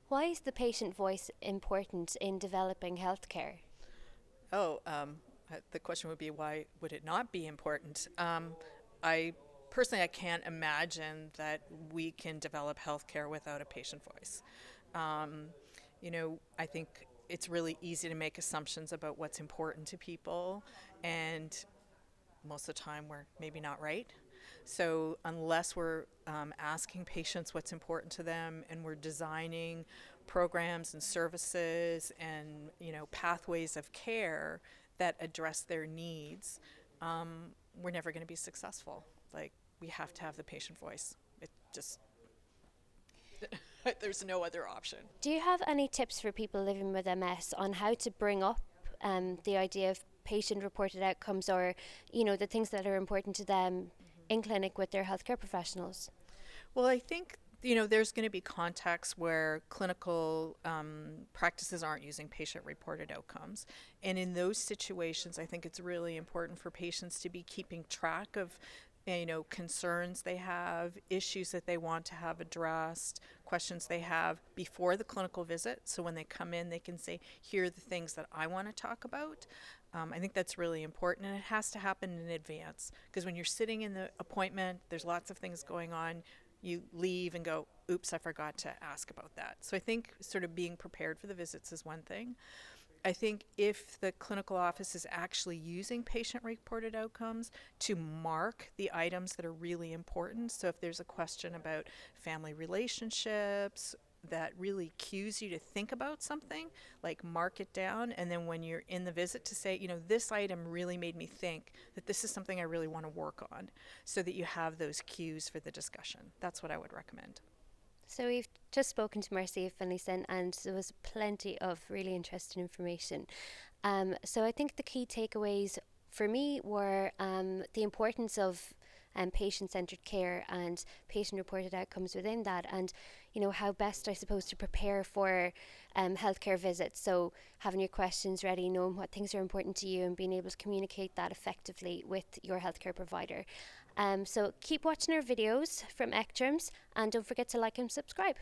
Why is the patient voice important in developing healthcare? Oh, the question would be, why would it not be important? I personally, I can't imagine that we can develop healthcare without a patient voice. Um, I think it's really easy to make assumptions about what's important to people, and most of the time we're maybe not right. So unless we're asking patients what's important to them, and we're designing programs and services and pathways of care that address their needs, we're never going to be successful. Like, we have to have the patient voice. It just there's no other option. Do you have any tips for people living with MS on how to bring up the idea of patient reported outcomes, or, the things that are important to them in clinic with their healthcare professionals? Well, I think there's going to be contexts where clinical practices aren't using patient-reported outcomes, and in those situations, I think it's really important for patients to be keeping track of concerns they have, issues that they want to have addressed, questions they have before the clinical visit. So when they come in, they can say, here are the things that I want to talk about. I think that's really important, and it has to happen in advance, because when you're sitting in the appointment, there's lots of things going on. You leave and go, oops, I forgot to ask about that. So I think sort of being prepared for the visits is one thing. I think if the clinical office is actually using patient-reported outcomes to mark the items that are really important, so if there's a question about family relationships that really cues you to think about something, like mark it down, and then when you're in the visit to say, this item really made me think that this is something I really want to work on, so that you have those cues for the discussion. That's what I would recommend. So we've just spoken to Marcia Finlayson, and there was plenty of really interesting information. So I think the key takeaways for me were the importance of patient-centered care and patient-reported outcomes within that, and how best, I suppose, to prepare for healthcare visits. So having your questions ready, knowing what things are important to you, and being able to communicate that effectively with your healthcare provider. So keep watching our videos from ECTRIMS, and don't forget to like and subscribe.